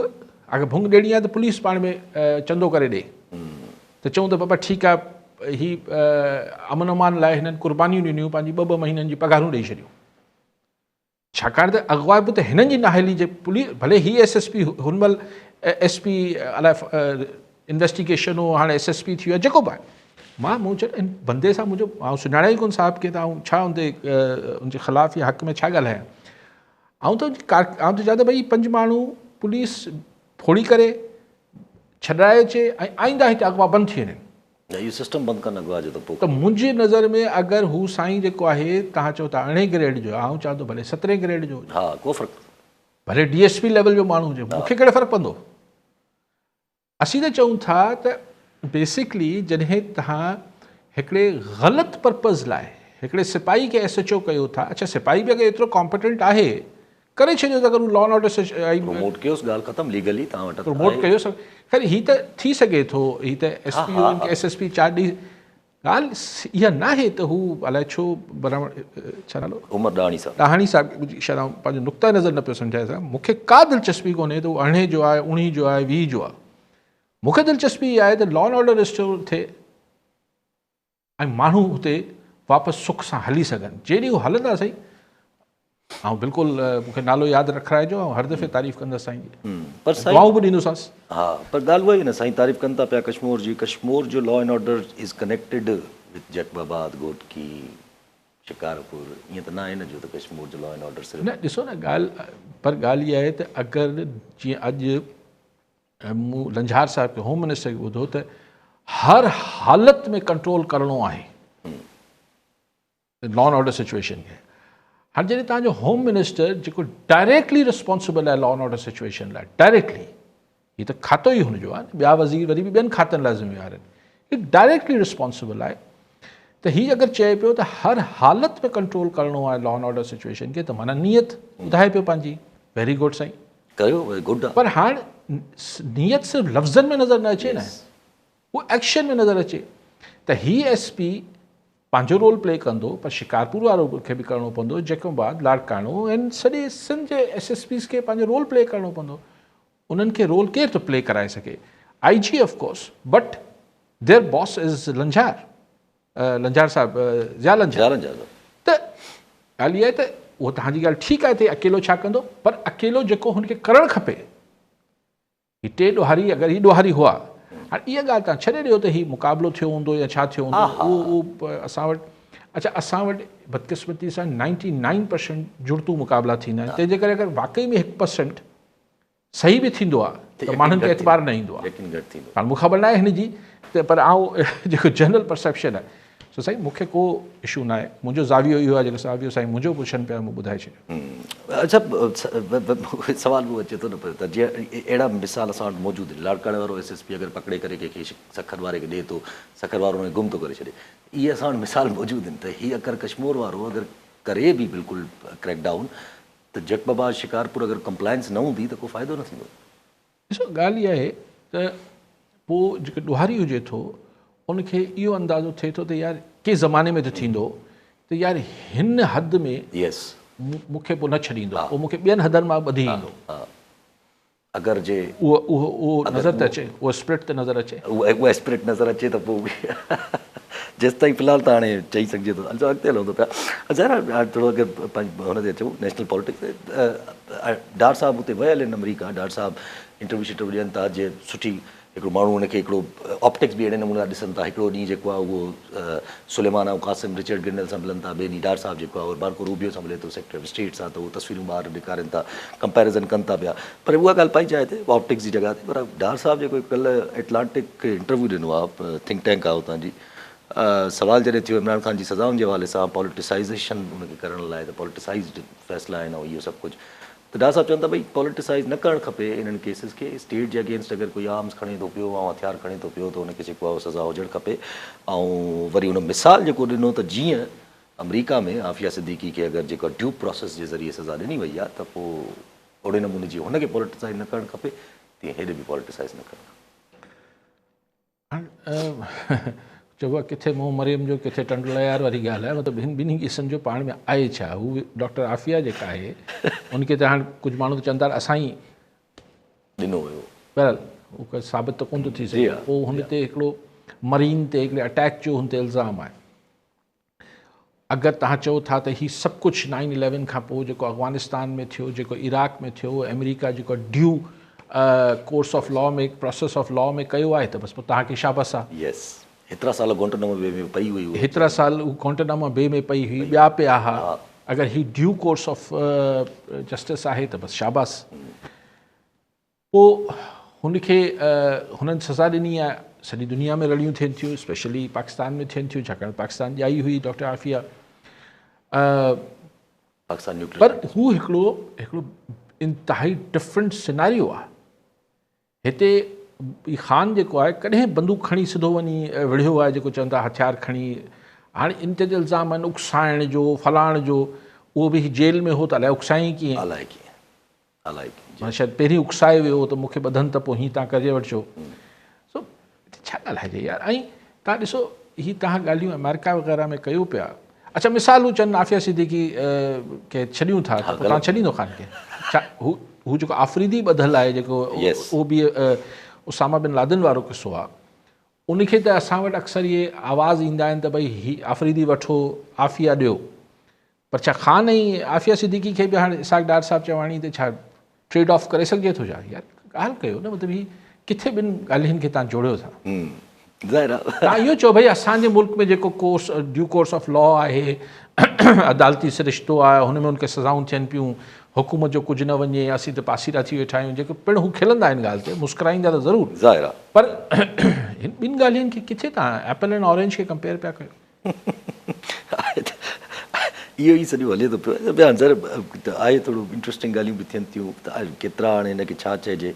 B: अगरि भुंग ॾियणी आहे त पुलिस पाण में चंदो करे ॾे, त चऊं त बाबा ठीकु आहे, ही अमन अमान लाइ हिननि कुर्बानियूं ॾिनियूं, पंहिंजी 2-2 महीननि जी पघारूं ॾेई छॾियूं, छाकाणि त अॻुवा बि त हिननि जी नाहेली जे पुलिस, भले ही SSP हुन महिल SP अलाए इन्वेस्टिगेशन हो, हाणे SSP थी वियो आहे, जेको बि आहे, मूं चयो बंदे सां मुंहिंजो आउं सुञाणा ई कोन साहिब खे, त आउं छा हुन उनजे ख़िलाफ़ या हक़ में छा ॻाल्हायां। आउं त चवां त भई 5 माण्हू पुलिस फोड़ी करे छॾाए अचे ऐं आईंदा हिते अॻुवा बंदि थी वञनि,
A: इहो सिस्टम बंदि करणु अॻुवां जो त पोइ
B: त मुंहिंजी नज़र में अगरि हू साईं जेको आहे, तव्हां चओ था 18 ग्रेड जो, आउं चवां थो भले 17 ग्रेड जो,
A: हा को फ़र्क़ु,
B: भले DSP लेवल जो माण्हू हुजे, मूंखे कहिड़ो फ़र्क़ु पवंदो। असीं त चऊं था त बेसिकली जॾहिं तव्हां हिकिड़े ग़लति पर्पज़ लाइ हिकिड़े सिपाही खे SHO कयो था, अच्छा सिपाही बि अगरि एतिरो कॉम्पिटेंट आहे करे छॾियो त अगरि हू लॉ एंड ऑर्डर
A: प्रमोट कयोसि, ॻाल्हि ख़तमु, लीगली तव्हां वटि
B: प्रमोट कयो, ख़ैर हीअ त थी सघे थो, हीअ त SP SSP 4 ॾींहं ॻाल्हि इहा न आहे त हू अलाए छो बराबरि, छा नालो
A: उमर डाणी साहब,
B: डाहणी साहब शायदि आउं पंहिंजो नुक़्ता नज़र न पियो सम्झाए सघां, मूंखे का दिलचस्पी कोन्हे त हू 18 जो आहे, 19 जो आहे, 20 जो आहे, मूंखे दिलचस्पी इहा आहे त लॉ एंड ऑर्डर रिस्टोर थिए ऐं माण्हू हुते वापसि सुख सां हली सघनि। जेॾी हू हलंदा साईं, ऐं बिल्कुलु मूंखे नालो यादि रखाइजो, ऐं हर दफ़े तारीफ़ कंदसि साईं जी,
A: पर
B: दुआऊं बि ॾींदोसांसि।
A: हा, पर ॻाल्हि उहा ई न, साईं तारीफ़ कनि था पिया कश्मीर जी, कश्मीर जो law and order is connected with Jacobabad, Ghotki, Shikarpur ईअं त न आहे न जो त कश्मीर जो लॉ एंड ऑर्डर सिर्फ़ु
B: न ॾिसो न ॻाल्हि इहा आहे त अगरि जीअं अॼु मूं लंझार साहिब खे होम मिनिस्टर खे ॿुधो त हर हालत में कंट्रोल करिणो आहे लॉ एंड ऑर्डर सिचुएशन खे। हाणे जॾहिं तव्हांजो होम मिनिस्टर जेको डायरेक्टली रिस्पॉन्सिबल आहे लॉ एंड ऑर्डर सिचुएशन लाइ, डायरेक्टली, हीअ त खातो ई हुनजो आहे, ॿिया वज़ीर वरी बि ॿियनि खातनि लाइ ज़िम्मेवार आहिनि, हीअ डायरेक्टली रिस्पॉन्सिबल आहे, त हीअ अगरि चए पियो त हर हालत में कंट्रोल करिणो आहे लॉ एंड ऑर्डर सिचुएशन खे, त माना नियत ॿुधाए पियो पंहिंजी, वेरी गुड साईं,
A: कयो गुड आहे।
B: पर हाणे नियत सिर्फ़ु लफ़्ज़नि में नज़र न अचे न, उहो एक्शन में नज़र अचे त ही SP पंहिंजो रोल प्ले कंदो, पर शिकारपुर वारो खे बि करिणो पवंदो, जैकोबाद, लाड़काणो ऐं सॼे सिंध जे SSPs खे पंहिंजो रोल प्ले करिणो पवंदो। उन्हनि खे रोल केरु थो प्ले कराए सघे? IG of course, but there boss is Lanjhar, Lanjhar साहिबु, ज़िया लंझार। त ॻाल्हि इहा आहे त उहो तव्हांजी ॻाल्हि ठीकु आहे, हिते अकेलो छा कंदो, पर अकेलो जेको हुनखे करणु खपे, ही टे ॾोहारी अगरि ही ॾोहारी हुआ, हाणे इहा ॻाल्हि तव्हां छॾे ॾियो त ही मुक़ाबिलो थियो हूंदो या छा थियो हूंदो, उहो असां वटि, अच्छा असां वटि बदकिस्मती सां 99% जुड़तू मुक़ाबला थींदा आहिनि, तंहिंजे करे अगरि वाक़ई में 1% सही बि थींदो आहे त माण्हुनि खे एतबार न ईंदो आहे। हाणे मूंखे ख़बर न आहे हिन जी, त पर आउं जेको जनरल परसेप्शन आहे, सो साईं मूंखे को इशू न आहे, मुंहिंजो ज़ावियो इहो आहे, जेको ज़ावियो साईं मुंहिंजो पुछनि पिया मूं ॿुधाए छॾियो।
A: अच्छा सवाल उहो अचे थो न त जीअं अहिड़ा मिसाल असां वटि मौजूदु आहिनि, लाड़काणे वारो SSP अगरि पकिड़े करे कंहिंखे सखर वारे खे ॾिए थो, सखर वारो हुनखे गुम थो करे छॾे, इहे असां वटि मिसाल मौजूदु आहिनि। त हीअ अगरि कश्मीर वारो अगरि करे बि बिल्कुलु क्रैकडाउन, त जगबाबाद शिकारपुर अगरि कंप्लायंस न हूंदी त को फ़ाइदो न थींदो।
B: ॾिसो ॻाल्हि इहा आहे त पोइ जेको ॾोहारी हुजे थो उनखे इहो अंदाज़ो थिए थो त यार कंहिं ज़माने में त थींदो, त यार हिन हद में
A: यस
B: मूंखे पोइ न छॾींदो, पोइ मूंखे ॿियनि हदनि मां ॿधी ईंदो,
A: अगरि जे
B: उहो नज़र त अचे, उहो स्प्रिट त नज़र अचे,
A: उहा स्पिरिट नज़र अचे त पोइ बि जेसि ताईं फ़िलहालु त हाणे चई सघिजे थो, अच्छा अॻिते हलंदो पिया। अच्छा थोरो अगरि हुन ते अचूं नेशनल पॉलिटिक्स ते, डार साहब हुते वियल आहिनि अमरीका, डार साहब इंटरव्यू शिटरव्यू ॾियनि था, जीअं सुठी हिकिड़ो माण्हू हुनखे हिकिड़ो ऑप्टिक्स बि अहिड़े नमूने ॾिसनि था, हिकिड़ो ॾींहुं जेको आहे उहो सुलेमान ऐं क़ासिम रिचर्ड गिंडल सां मिलनि था, ॿिए ॾींहुं डार साहब जेको आहे मार्को रूबियो सां मिले थो, सेक्रेटरी ऑफ स्टेट सां, त उहो तस्वीरूं ॿार ॾेखारनि था, कंपेरिज़न कनि था पिया, पर उहा ॻाल्हि पंहिंजी आहे हिते ऑप्टिक्स जी जॻह ते। पर डार साहब जेको कल्ह एटलांटिक खे इंटरव्यू ॾिनो आहे, थिंक टैंक आहे हुतां जी, सवाल जॾहिं थियो इमरान ख़ान जी सज़ाउनि जे हवाले सां पॉलिटिसाइज़ेशन हुनखे करण लाइ, त पॉलिटिसाइज़्ड फ़ैसिला आहिनि ऐं इहो सभु कुझु, त डार साहब चवनि था भई पॉलिटिसाइज़ न करणु खपे इन्हनि केसिस खे, स्टेट जे अगेंस्ट अगरि कोई आर्म्स खणे थो पियो ऐं हथियार खणे थो पियो त हुनखे जेको आहे सज़ा हुजणु खपे। ऐं वरी हुन मिसाल जेको ॾिनो त जीअं अमरीका में आफ़िया सिद्दीकी खे अगरि जेको ड्यू प्रोसेस जे ज़रिए सज़ा ॾिनी वई आहे, त पोइ ओड़े नमूने जीअं हुनखे पॉलिटिसाइज़ न करणु खपे, तीअं हेॾे बि पॉलिटिसाइज़ न करणु खपे।
B: चइबो आहे किथे मोह मरियम जो किथे टंडल यार वारी ॻाल्हि आहे, मतिलबु ॿिन्ही क़िस्म जो पाण में आहे छा। हू डॉक्टर आफ़िया जेका आहे उनखे त हाणे कुझु माण्हू त चवंदा असां ई
A: ॾिनो हुयो,
B: बहरहाल उहो साबित त कोन थो थी सघे। पोइ हुन ते हिकिड़ो मरीन ते हिकिड़े अटैक जो हुन ते इल्ज़ाम आहे। अगरि तव्हां चओ था त हीउ सभु कुझु 9/11 खां पोइ जेको अफ़गानिस्तान में थियो, जेको इराक में थियो, अमेरिका जेको ड्यू कोर्स ऑफ लॉ में, प्रोसेस ऑफ लॉ में कयो आहे, त बसि पोइ तव्हांखे शाबास आहे।
A: यस, हेतिरा साल गुआंटानामो बे में पई हुई,
B: हेतिरा साल गुआंटानामो बे में पई हुई, ॿिया पिया हुआ, अगरि ही ड्यू कोर्स ऑफ जस्टिस आहे त बसि शाबास। पोइ हुनखे हुननि सज़ा ॾिनी आहे, सॼी दुनिया में रड़ियूं थियनि थियूं, स्पेशली पाकिस्तान में थियनि थियूं, छाकाणि पाकिस्तान ॼाई हुई डॉक्टर आफ़िया, पर हू हिकिड़ो इंतिहाई डिफरेंट सिनारियो आहे। हिते ख़ान जेको आहे कॾहिं बंदूक खणी सिधो वञी विढ़ियो आहे, जेको चवनि था हथियार खणी, हाणे इन ते इल्ज़ाम आहिनि उकसाइण जो, फलाइण जो, उहो बि जेल में हो त अलाए उकसाई कीअं, अलाए मां शायदि पहिरीं उकसाए वियो त मूंखे ॿधनि त पोइ हीअं तव्हां करे वठिजो। सो छा ॻाल्हाइजे यार। ऐं तव्हां ॾिसो हीअ तव्हां ॻाल्हियूं अमेरिका वग़ैरह में कयो पिया, अच्छा मिसालूं चवनि आफ़िया सिद्दीकी खे छॾियूं था, त तव्हां छॾींदो ख़ान खे छा? हू जेको आफ़रीदी ॿधल आहे, जेको उहो बि उसामा बिन लादेन वारो किसो आहे, उनखे त असां वटि अक्सर इहे आवाज़ ईंदा आहिनि त भई हीअ आफ़रीदी वठो, आफ़िया ॾियो, पर छा ख़ान ऐं आफ़िया सिद्दीकी खे बि हाणे इसाक़ डार साहब चवाणी ते छा ट्रेड ऑफ करे सघिजे थो छा? यार ॻाल्हि कयो न, मतिलबु हीअ किथे ॿिनि ॻाल्हियुनि खे तव्हां जोड़ियो था।
A: ज़ाहिर आहे
B: तव्हां इहो चओ भई असांजे मुल्क में जेको course due course of law आहे अदालती सिरिश्तो आहे हुन में उनखे सज़ाऊं थियनि पियूं हुकूमत जो कुझु न वञे असीं त पासीरा थी वेठा आहियूं जेके पिणु हू खिलंदा आहिनि ॻाल्हि ते मुस्कुराईंदा त ज़रूरु
A: ज़ाहिर आहे
B: पर हिन ॿिनि ॻाल्हियुनि खे किथे तव्हां एपल एंड ऑरेंज खे कंपेयर पिया कयो
A: इहो ई सॼो हले थो पियो ॿिया सर आहे थोरो इंट्रस्टिंग ॻाल्हियूं बि थियनि थियूं त केतिरा हाणे हिनखे छा चइजे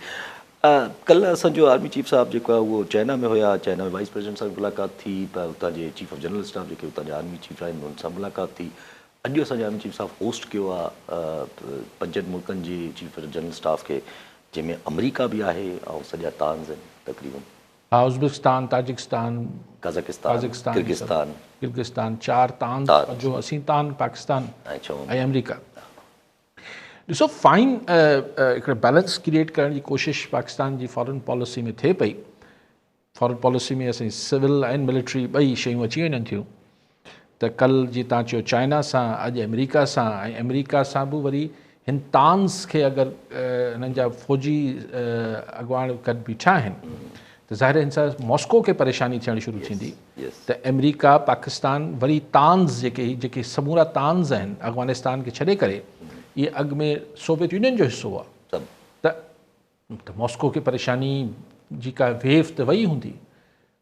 A: कल्ह असांजो आर्मी चीफ साहब जेको आहे उहो चाइना में हुया चाइना में वाइस प्रेसिडेंट सां मुलाक़ात थी हुतां जे चीफ ऑफ जनरल स्टाफ जेके हुतां जा आर्मी चीफ आहिनि हुन सां मुलाक़ात थी अॼु असांजे आर्मी चीफ साहब होस्ट कयो आहे 5 मुल्कनि जी चीफ जनरल स्टाफ खे जंहिंमें अमरीका बि आहे ऐं सॼा तांज़ आहिनि तक़रीबन
B: हा उज़्बेकिस्तान ताजिकिस्तान
A: कज़ाकिस्तान
B: किर्गिस्तान 4 तान जो असीं तान पाकिस्तान ऐं अमरीका ॾिसो फाइन हिकिड़े बैलेंस क्रिएट करण जी कोशिशि पाकिस्तान जी फॉरेन पॉलिसी में थिए पई फॉरेन पॉलिसी में असांजी सिविल ऐं मिलिट्री ॿई शयूं अची वञनि थियूं त कल्ह जीअं तव्हां चयो चाइना सां अॼु अमेरिका सां ऐं अमेरिका सां बि वरी हिन तांज़ खे अगरि हिननि जा फ़ौजी अॻुवाण गॾु बीठा आहिनि त ज़ाहिर हिन सां मॉस्को खे परेशानी थियणु शुरू थींदी त अमेरिका पाकिस्तान वरी तांज़ जेके समूरा तांज़ आहिनि अफ़गानिस्तान खे छॾे करे इहे अॻु में सोवियत यूनियन जो हिसो आहे त मॉस्को खे परेशानी जी का वेव त वई हूंदी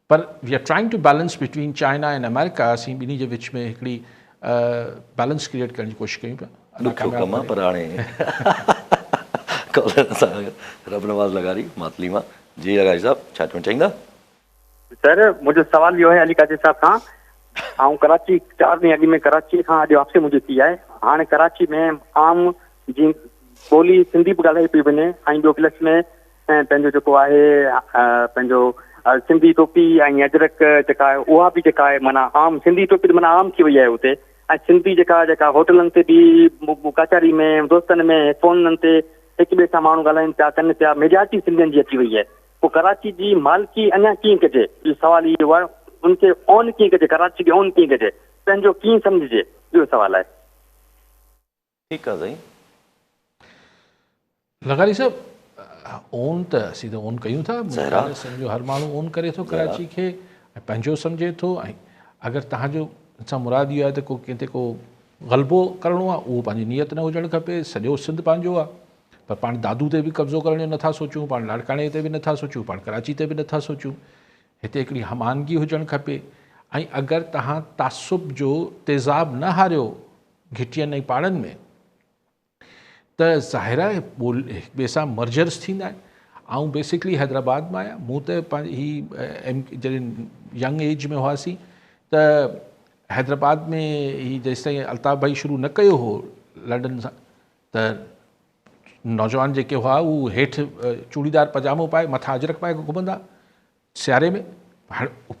B: पर we are trying to balance between China and America असीं ॿिन्ही जे विच में हिकिड़ी बैलेंस क्रिएट करण जी कोशिशि कयूं पिया
A: पर हाणे रब नवाज़ लगारी मातली मां जी लगारी साहब छा चवणु चाहींदा
E: सर मुंहिंजो सुवाल इहो आहे अली काजी साहब खां ऐं कराची 4 ॾींहं अॻु में कराची खां अॼु वापसी मुंहिंजी थी आहे हाणे कराची में आम जीअं ॿोली सिंधी बि ॻाल्हाई पई वञे ऐं ॿियो प्लस में पंहिंजो जेको आहे पंहिंजो सिंधी टोपी ऐं अजरक जेका आहे उहा बि जेका आहे माना आम सिंधी टोपी त माना आम थी वई आहे हुते ऐं सिंधी जेका होटलनि ते बि कचहरी में दोस्तनि में फ़ोननि ते हिक ॿिए सां माण्हू ॻाल्हाइनि पिया कनि पिया मेजॉरिटी सिंधियुनि जी अची वई आहे पोइ कराची जी मालिकी अञा कीअं कजे इहो सुवाल इहो आहे उनखे ऑन कीअं कजे कराची खे ऑन कीअं कजे पंहिंजो कीअं सम्झिजे इहो सुवाल आहे
A: ठीकु आहे साईं
B: लगारी साहब ओन त असीं त ओन कयूं था सम्झो हर माण्हू ओन करे थो कराची खे ऐं पंहिंजो सम्झे थो ऐं अगरि तव्हांजो सां मुराद इहो आहे त को कंहिं ते को ग़लबो करिणो आहे उहो पंहिंजी नियत न हुजणु खपे सॼो सिंध पंहिंजो आहे पर पाण दादू ते बि कब्ज़ो करण जो नथा सोचूं पाण लाड़काणे ते बि नथा सोचूं पाण कराची ते बि नथा सोचूं हिते हिकिड़ी हमानगी हुजणु खपे ऐं अगरि तव्हां तासुब जो तेज़ाब न हारियो घिटियनि ऐं पाड़नि में त ज़ाहिर आहे हिक ॿिए सां मर्जर्स थींदा आहिनि ऐं बेसिकली हैदराबाद मां आहियां मूं त पंहिंजी जॾहिं यंग एज में हुआसीं त हैदराबाद में ही जेसिताईं अल्ताफ़ भाई शुरू न कयो हो लंडन सां त नौजवान जेके हुआ उहे हेठि चूड़ीदार पजामो पाए मथां अजरक पाए घुमंदा सियारे में हाणे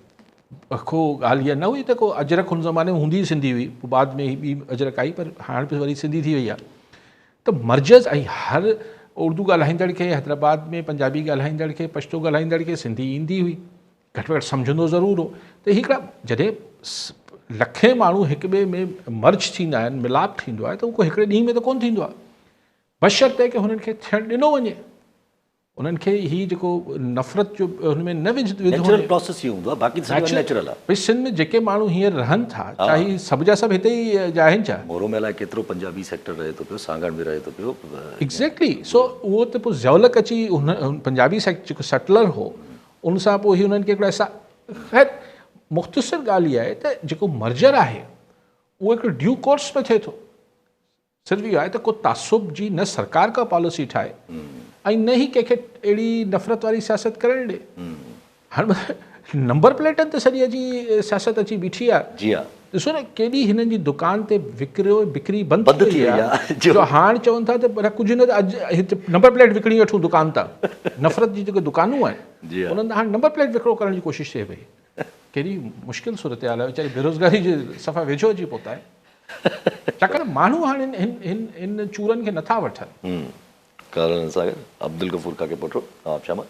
B: को ॻाल्हि इहा न हुई त को अजरक हुन ज़माने में हूंदी सिंधी हुई पोइ बाद में ॿी अजरक आई पर हाणे बि वरी सिंधी थी वई आहे त मर्जर्स ऐं हर उर्दू ॻाल्हाईंदड़ खे हैदराबाद में पंजाबी ॻाल्हाईंदड़ खे पश्तो ॻाल्हाईंदड़ खे सिंधी ईंदी हुई घटि में घटि सम्झंदो ज़रूरु हो त हिकिड़ा जॾहिं लखे माण्हू हिक ॿिए में मर्ज थींदा आहिनि मिलाप थींदो आहे त उहो हिकिड़े ॾींहं में त कोन्ह थींदो आहे बशर्ते की हुननि खे थियणु ॾिनो वञे उन्हनि खे हीउ जेको नफ़रत जो हुनमें न विझो
A: प्रोसेस ई हूंदो आहे बाक़ी नेचुरल आहे
B: भई सिंध में जेके माण्हू हींअर रहनि था चाहे सभु जा सभु हिते ई जा आहिनि छा
A: मोरो में अलाए केतिरो पंजाबी सेक्टर रहे थो पियो सांगण में रहे थो पियो
B: एक्ज़ैक्टली सो उहो त पोइ ज़ौलक अची हुन पंजाबी जेको सेटलर हो उन सां पोइ ही हुननि खे हिकिड़ा ख़ैर मुख़्तसिर ॻाल्हि इहा आहे त जेको मर्जर आहे उहो हिकिड़ो ड्यू कोर्स में थिए थो सिर्फ़ु इहो आहे त को तासुब जी न सरकार का पॉलिसी ठाहे ऐं न ई कंहिंखे अहिड़ी नफ़रत वारी सियासत करणु ॾे हाणे नंबर प्लेटनि ते सॼी अची सियासत अची बीठी आहे
A: जी हा
B: ॾिसो न केॾी हिननि जी दुकान ते बिक्री बंदि थी वई आहे जो हाणे चवनि था त कुझु न अॼु हिते नंबर प्लेट विकिणी वठूं दुकान तां नफ़रत जी जेके दुकानूं आहिनि उन्हनि हाणे नंबर प्लेट विकिणो करण जी कोशिशि थिए पई कहिड़ी मुश्किल सूरत हाल आहे वीचारी बेरोज़गारी जे सफ़ा वेझो अची पहुता आहे छाकाणि माण्हू हाणे हिन चूरनि खे नथा वठनि
A: कारण सागर अब्दुल गफूर काके पुटो आप शामा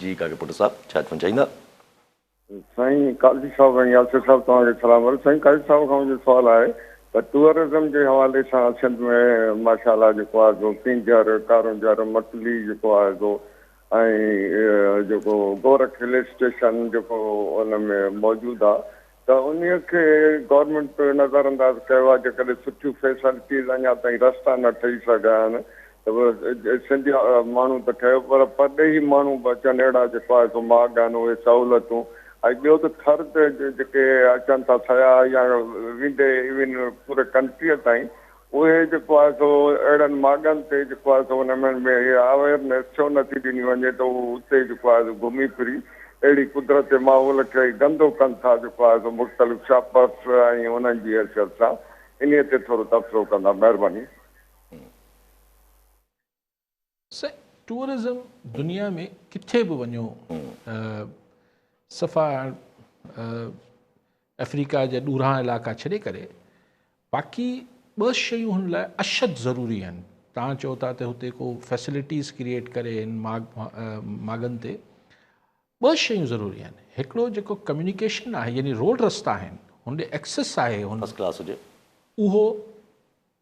A: जी काके पुटो साहब छा चवणु चाहींदा
F: साईं काजी साहब ऐं यासिर साहब तव्हांखे सलाम साईं काजी साहब खां मुंहिंजो सुवालु आहे त टूरिज़म जे हवाले सां सिंध में माशाल्लाह जेको आहे सो पिंजर कारुंजर मटली जेको आहे सो ऐं जेको गोरख हिल स्टेशन जेको उन में मौजूदु आहे त उन खे गवर्नमेंट नज़र अंदाज़ कयो आहे जेकॾहिं सुठियूं फैसिलिटीज़ अञा ताईं रस्ता न ठही सघिया आहिनि त सिंधी माण्हू त ठहियो पर परॾेही माण्हू बि अचनि अहिड़ा जेको आहे सो मार्ग आहिनि उहे सहूलियतूं ऐं ॿियो त ख़र्च जेके अचनि था थिया या वेंदे इवन पूरे कंट्रीअ ताईं उहे जेको आहे सो अहिड़नि मार्गनि ते जेको आहे सो हुन में अवेयरनेस छो नथी ॾिनी वञे त उहो उते जेको आहे घुमी फिरी अहिड़ी कुदरत जे माहौल खे गंदो कनि था जेको आहे सो मुख़्तलिफ़ शॉपर्स ऐं उन्हनि जी हैसियत सां इन ते थोरो तबसरो कंदा महिरबानी।
B: टूरिज़म दुनिया में किथे बि वञो सफ़ा अफ्रीका जा ॾूरां इलाइक़ा छॾे करे बाक़ी ॿ शयूं हुन लाइ अशद ज़रूरी आहिनि। तव्हां चओ था त हुते को फैसिलिटीज़ क्रिएट करे मागनि ते ॿ शयूं ज़रूरी आहिनि। हिकिड़ो जेको कम्युनिकेशन आहे यानी रोड रस्ता आहिनि हुन ॾे एक्सेस आहे हुन
A: फर्स्ट क्लास हुजे
B: उहो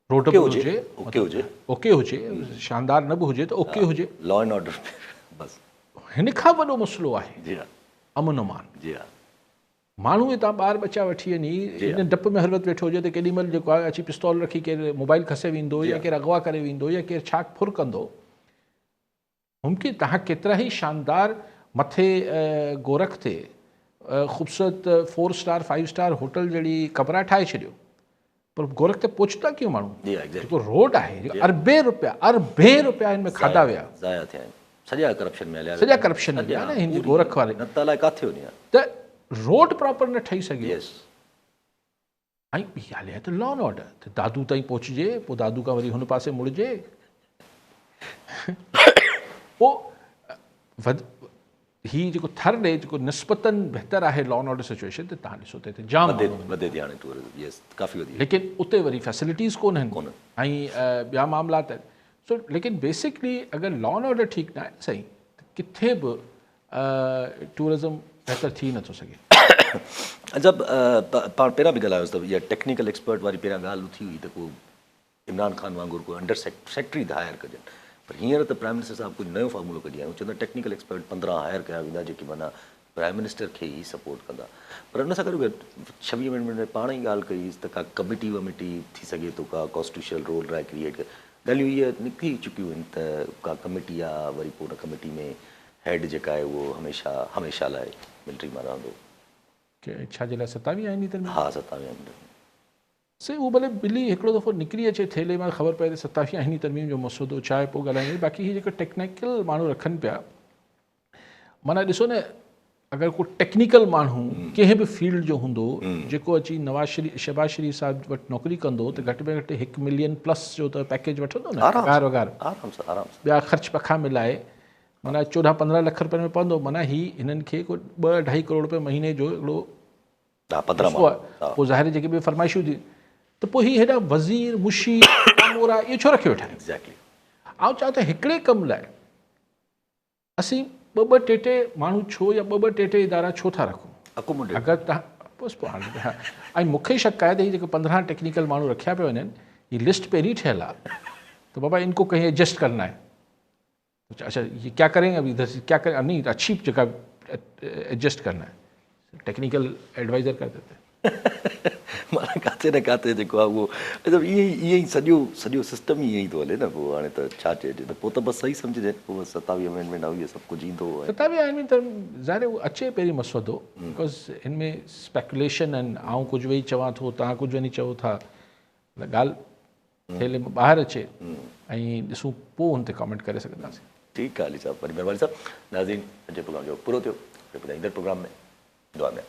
B: रोड बि हुजे
A: ओके हुजे
B: शानदार न बि हुजे त ओके हुजे
A: लॉ एंड ऑर्डर बस
B: हिन खां वॾो मसइलो आहे
A: जी हाँ
B: अमन अमान।
A: जी हाँ
B: माण्हू हितां ॿार बचा वठी वञी हिन डप में हर वक़्तु वेठो हुजे त केॾी महिल जेको आहे अची पिस्तौल रखी केरु मोबाइल खसे वेंदो या केरु अगवा करे वेंदो या केरु छा फुर कंदो। मुमकिन तव्हां केतिरा ई शानदार मथे गोरख ते ख़ूबसूरत 4 स्टार 5 स्टार होटल जहिड़ी कमरा ठाहे छॾियो पर गोरख ते पहुचंदा कीअं माण्हू जेको रोड आहे अरबे रुपया हिन में खाधा विया
A: ज़ाया थिया आहिनि सॼा करप्शन में हलिया
B: सॼा करप्शन में आहे न हिन गोरख वारे
A: न त अलाए किथे वञे
B: त रोड प्रॉपर न ठही सघे ऐं ॿी ॻाल्हि आहे त लॉ एंड ऑर्डर त दादू ताईं पहुचिजे पोइ दादू खां वरी हुन पासे मुड़िजे पोइ ही जेको थर ॾे जेको निस्बतन बहितर आहे लॉ एंड ऑर्डर सिचुएशन त तव्हां ॾिसो त हिते जाम
A: वधे थी हाणे टूरिज़म काफ़ी वधी
B: लेकिन उते वरी फैसिलिटीज़ कोन आहिनि ऐं ॿिया मामलात आहिनि सो लेकिन बेसिकली अगरि लॉ एंड ऑर्डर ठीकु न आहे सही त किथे बि टूरिज़म बहितर थी नथो सघे।
A: अच्छा पाण पहिरां बि ॻाल्हायोसीं त इहा टेक्निकल एक्सपर्ट वारी पहिरां ॻाल्हि थी हुई त को इमरान ख़ान वांगुरु को अंडर सेक्रेटरी त हायर कजनि पर हींअर त प्राइम मिनिस्टर साहिबु कुझु नयो फॉर्मूलो कढी आहियूं चवंदा टेक्निकल एक्सपर्ट 15 हायर कया वेंदा जेके माना प्राइम मिनिस्टर खे ई सपोर्ट कंदा पर हुन सां गॾु 26 मिनट में पाण ई ॻाल्हि कईसि त का कमिटी वमिटी थी सघे थो का कॉन्स्टिट्यूशनल रोल राय क्रिएट करे ॻाल्हियूं इहे निकिरी चुकियूं आहिनि त का कमिटी आहे वरी पोइ हुन कमिटी में हेड जेका आहे उहो हमेशह लाइ मिलिट्री मां रहंदो
B: छा जे लाइ 27 आहिनि तरमीम
A: हा 27 आहिनि
B: से उहो भले ॿिली हिकिड़ो दफ़ो निकिरी अचे थेले मां ख़बर पए त 27 आहिनि तरमीम जो मसइलो छा आहे पोइ ॻाल्हाईंदासीं बाक़ी हीअ जेको टेक्निकल माण्हू रखनि पिया माना ॾिसो न अगरि को टेक्निकल माण्हू कंहिं बि फील्ड जो हूंदो जेको अची शहबाज शरीफ़ साहिब वटि नौकिरी कंदो त घटि में घटि 1 मिलियन प्लस जो त पैकेज वठंदो न पघार वग़ैरह ॿिया ख़र्च पखा मिलाए माना 14-15 लख रुपए में पवंदो माना ही हिननि खे को 2-2.5 करोड़ रुपए महीने जो हिकिड़ो पोइ ज़ाहिर जेके बि फरमाइशूं थी त पोइ हीअ हेॾा वज़ीर मुशी मोरा इहो छो रखियो वेठा
A: एग्ज़ैक्टली
B: आउं चवां त हिकिड़े कम लाइ असीं 2-2 माण्हू छो या 2-2 इदारा छो था रखूं अगरि तव्हां ऐं मूंखे शक आहे त हीअ जेके 15 टेक्निकल माण्हू रखिया पिया वञनि हीअ लिस्ट पहिरीं ठहियल आहे त बाबा इनको कहीं एडजस्ट करना है अच्छा ये क्या करेंगे अभी इधर से क्या करें नहीं अच्छी जगह एडजस्ट करना है टेक्निकल एडवाइज़र कर देते
A: माना किथे न किथे जेको आहे उहो मतिलबु ईअं ई सॼो सिस्टम ई ईअं ई थो हले न पोइ हाणे त छा चइजे त पोइ त बसि सही सम्झिजे पोइ 27 अमेंडमेंट आहे इहे सभु कुझु ईंदो
B: 27 अमेंडमेंट त ज़ाहिर उहो अचे पहिरीं मसइलो बिकॉज़ हिन में स्पेकुलेशन आहिनि आउं कुझु वेही चवां थो तव्हां कुझु वञी चओ था ॻाल्हि थेले में ॿाहिरि अचे ऐं ॾिसूं पोइ हुन ते कमेंट करे सघंदासीं।
A: ठीकु आहे अली साहब वरी महिरबानी साहब नाज़रीन अॼु प्रोग्राम जो पूरो थियो ईंदड़ प्रोग्राम में दुआ में